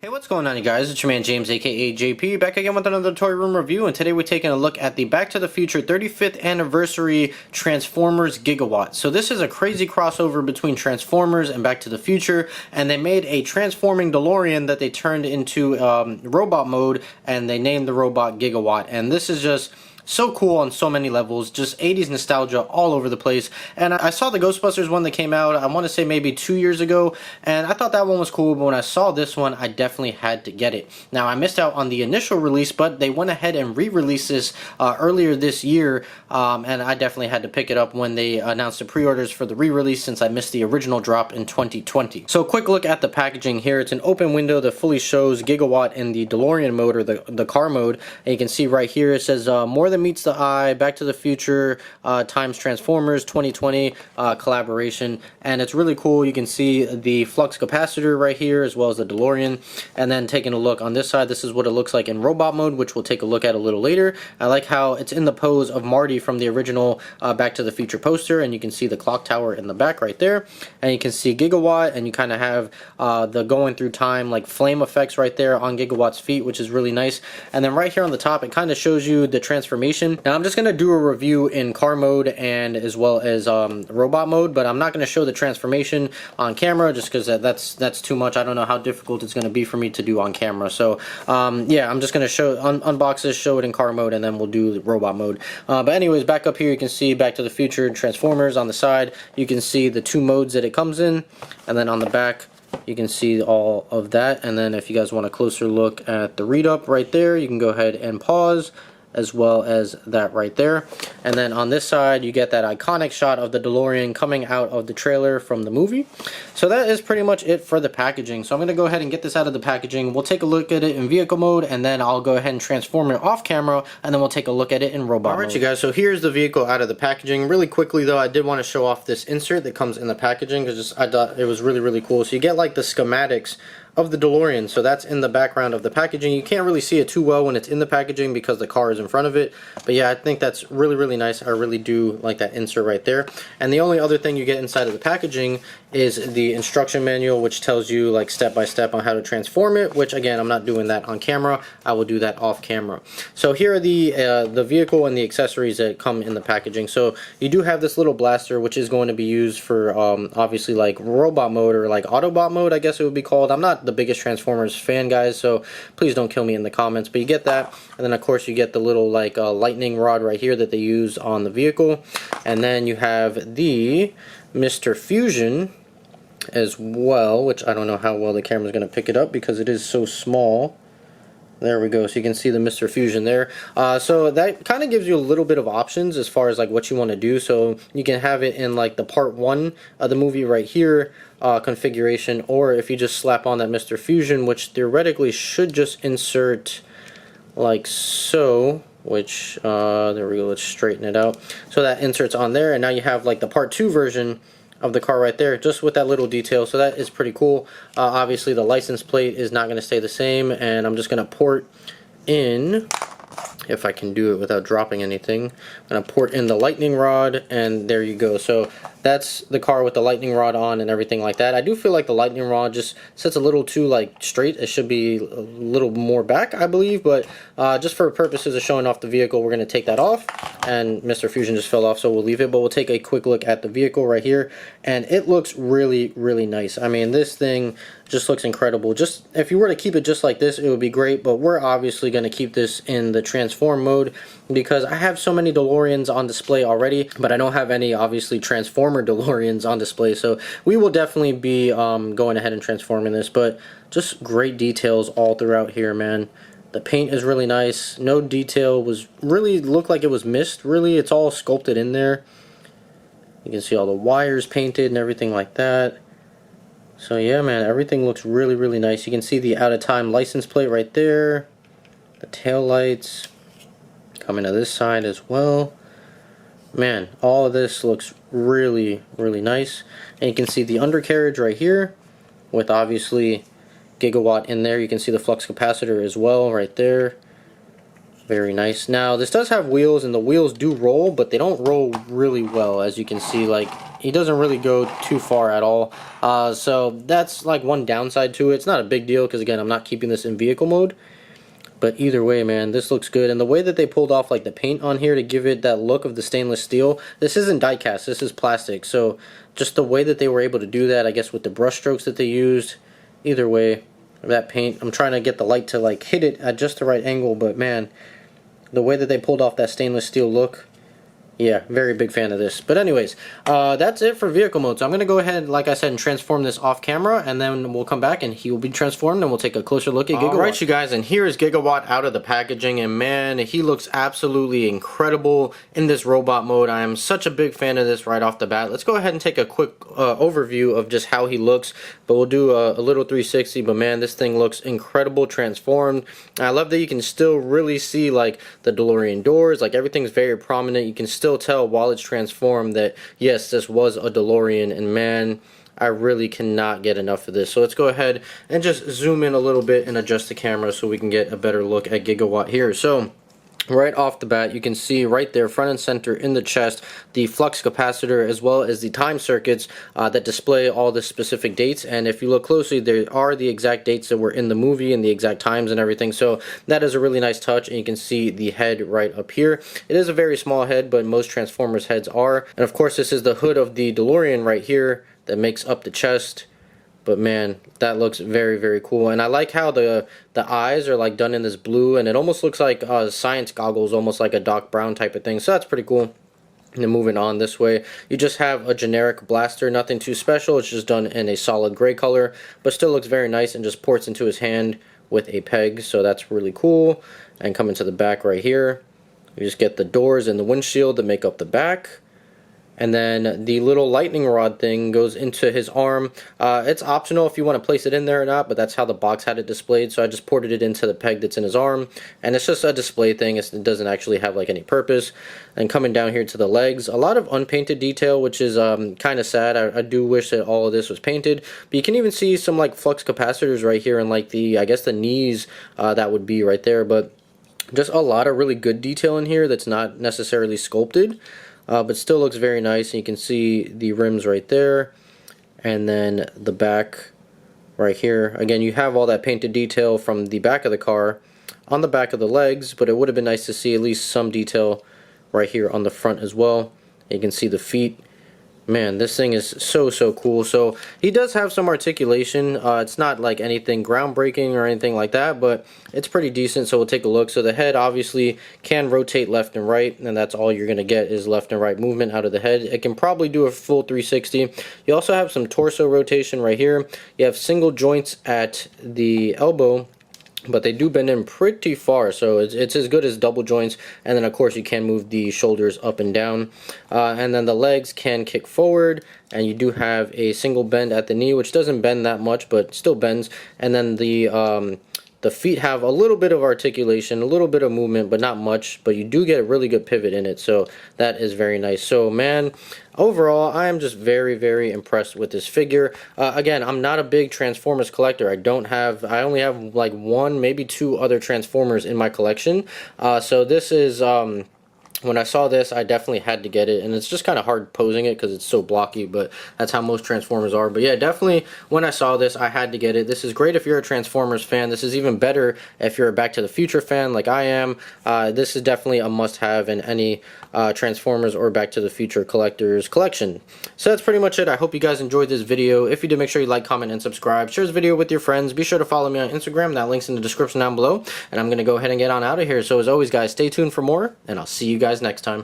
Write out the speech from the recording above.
Hey, what's going on, you guys? It's your man James, aka JP, back again with another toy room review, and today we're taking a look at the Back to the Future 35th Anniversary Transformers Gigawatt. So this is a crazy crossover between Transformers and Back to the Future, and they made a transforming DeLorean that they turned into robot mode, and they named the robot Gigawatt, and this is just so cool on so many levels, just 80s nostalgia all over the place. And I saw the Ghostbusters one that came out, I want to say maybe 2 years ago, and I thought that one was cool, but when I saw this one, I definitely had to get it. Now, I missed out on the initial release, but they went ahead and re-released this earlier this year, and I definitely had to pick it up when they announced the pre-orders for the re-release, since I missed the original drop in 2020. So, quick look at the packaging here. It's an open window that fully shows Gigawatt in the DeLorean mode, or the car mode, and you can see right here it says more than meets the eye, Back to the Future times Transformers 2020 collaboration, and it's really cool. You can see the flux capacitor right here as well as the DeLorean, and then taking a look on this side, this is what it looks like in robot mode, which we'll take a look at a little later. I like how it's in the pose of Marty from the original Back to the Future poster, and you can see the clock tower in the back right there, and you can see Gigawatt, and you kind of have the going through time like flame effects right there on Gigawatt's feet, which is really nice. And then right here on the top, it kind of shows you the transformation. Now I'm just going to do a review in car mode and as well as robot mode, but I'm not going to show the transformation on camera just because that's too much. I don't know how difficult it's going to be for me to do on camera. So yeah, I'm just going to show unbox this, show it in car mode, and then we'll do the robot mode. But anyways, back up here you can see Back to the Future Transformers on the side. You can see the two modes that it comes in, and then on the back you can see all of that. And then if you guys want a closer look at the read up right there, you can go ahead and pause, as well as that right there. And then on this side you get that iconic shot of the DeLorean coming out of the trailer from the movie. So that is pretty much it for the packaging. So I'm going to go ahead and get this out of the packaging. We'll take a look at it in vehicle mode, and then I'll go ahead and transform it off camera, and then we'll take a look at it in robot mode. Alright, you guys, so here's the vehicle out of the packaging. Really quickly though, I did want to show off this insert that comes in the packaging because I thought it was really cool. So you get like the schematics of the DeLorean, so that's in the background of the packaging. You can't really see it too well when it's in the packaging because the car is in front of it, but yeah, I think that's really nice. I really do like that insert right there. And the only other thing you get inside of the packaging is the instruction manual, which tells you like step by step on how to transform it, which again, I'm not doing that on camera. I will do that off camera. So here are the vehicle and the accessories that come in the packaging. So you do have this little blaster, which is going to be used for obviously like robot mode, or like Autobot mode, I guess it would be called. I'm not the biggest Transformers fan, guys, so please don't kill me in the comments, but you get that. And then of course you get the little like lightning rod right here that they use on the vehicle, and then you have the Mr. Fusion as well, which I don't know how well the camera's going to pick it up because it is so small. There we go, so you can see the Mr. Fusion there. So that kind of gives you a little bit of options as far as like what you want to do. So you can have it in like the part 1 of the movie right here configuration, or if you just slap on that Mr. Fusion, which theoretically should just insert like so, which there we go, let's straighten it out. So that inserts on there, and now you have like the part 2 version of the car right there, just with that little detail. So that is pretty cool. Obviously the license plate is not going to stay the same, and I'm just going to port in, if I can do it without dropping anything, I'm going to port in the lightning rod, and there you go. So that's the car with the lightning rod on and everything like that. I do feel like the lightning rod just sits a little too like straight. It should be a little more back, I believe, but just for purposes of showing off the vehicle, we're going to take that off, and Mr. Fusion just fell off, so we'll leave it. But we'll take a quick look at the vehicle right here, and it looks really nice. I mean, this thing just looks incredible. Just if you were to keep it just like this, it would be great, but we're obviously going to keep this in the transform mode because I have so many DeLoreans on display already, but I don't have any obviously Transformer DeLoreans on display, so we will definitely be going ahead and transforming this. But just great details all throughout here, man. The paint is really nice. No detail was really looked like it was missed. Really, it's all sculpted in there. You can see all the wires painted and everything like that. So yeah, man, everything looks really nice. You can see the out of time license plate right there. The tail lights coming to this side as well. Man, all of this looks really nice. And you can see the undercarriage right here with obviously Gigawatt in there. You can see the flux capacitor as well right there. Very nice. Now this does have wheels, and the wheels do roll, but they don't roll really well, as you can see like He doesn't really go too far at all. So that's like one downside to it. It's not a big deal because, again, I'm not keeping this in vehicle mode. But either way, man, this looks good. And the way that they pulled off like the paint on here to give it that look of the stainless steel, this isn't die cast, this is plastic. So just the way that they were able to do that, I guess with the brush strokes that they used, either way, that paint, I'm trying to get the light to like hit it at just the right angle, but man, the way that they pulled off that stainless steel look, yeah, very big fan of this. But anyways, that's it for vehicle mode. So I'm going to go ahead, like I said, and transform this off camera, and then we'll come back and he will be transformed and we'll take a closer look at Gigawatt. Alright, you guys, and here is Gigawatt out of the packaging, and man, he looks absolutely incredible in this robot mode. I am such a big fan of this right off the bat. Let's go ahead and take a quick overview of just how he looks, but we'll do a little 360, but man, this thing looks incredible transformed. I love that you can still really see like the DeLorean doors, like everything's very prominent. You can still tell while it's transformed that yes, this was a DeLorean, and man, I really cannot get enough of this. So let's go ahead and just zoom in a little bit and adjust the camera so we can get a better look at Gigawatt here. So right off the bat, you can see right there, front and center in the chest, the flux capacitor as well as the time circuits that display all the specific dates. And if you look closely, there are the exact dates that were in the movie and the exact times and everything. So that is a really nice touch, and you can see the head right up here. It is a very small head, but most Transformers heads are. And of course, this is the hood of the DeLorean right here that makes up the chest. But man, that looks very, very cool. And I like how the eyes are like done in this blue, and it almost looks like science goggles, almost like a Doc Brown type of thing. So that's pretty cool. And then moving on this way, you just have a generic blaster, nothing too special. It's just done in a solid gray color, but still looks very nice and just ports into his hand with a peg. So that's really cool. And coming to the back right here, you just get the doors and the windshield that make up the back. And then the little lightning rod thing goes into his arm. It's optional if you want to place it in there or not, but that's how the box had it displayed. So I just ported it into the peg that's in his arm. And it's just a display thing. It doesn't actually have like any purpose. And coming down here to the legs, a lot of unpainted detail, which is kind of sad. I do wish that all of this was painted. But you can even see some like flux capacitors right here and like the, I guess the knees that would be right there. But just a lot of really good detail in here that's not necessarily sculpted. But still looks very nice, and you can see the rims right there, and then the back right here. Again, you have all that painted detail from the back of the car on the back of the legs, but it would have been nice to see at least some detail right here on the front as well. You can see the feet. Man, this thing is so cool. So he does have some articulation. It's not like anything groundbreaking or anything like that, but it's pretty decent. So we'll take a look. So the head obviously can rotate left and right, and that's all you're going to get is left and right movement out of the head. It can probably do a full 360. You also have some torso rotation right here. You have single joints at the elbow, but they do bend in pretty far, so it's as good as double joints. And then of course you can move the shoulders up and down, and then the legs can kick forward, and you do have a single bend at the knee, which doesn't bend that much but still bends. And then the feet have a little bit of articulation, a little bit of movement, but not much, but you do get a really good pivot in it, so that is very nice. So man, overall, I am just very impressed with this figure. Again, I'm not a big Transformers collector. I only have like one, maybe two other Transformers in my collection. So this is, when I saw this, I definitely had to get it, and it's just kind of hard posing it because it's so blocky, but that's how most Transformers are. But yeah, definitely when I saw this, I had to get it. This is great if you're a Transformers fan. This is even better if you're a Back to the Future fan like I am. This is definitely a must-have in any Transformers or Back to the Future collector's collection. So that's pretty much it. I hope you guys enjoyed this video. If you did, make sure you like, comment, and subscribe. Share this video with your friends. Be sure to follow me on Instagram. That link's in the description down below. And I'm going to go ahead and get on out of here. So as always, guys, stay tuned for more, and I'll see you guys next time.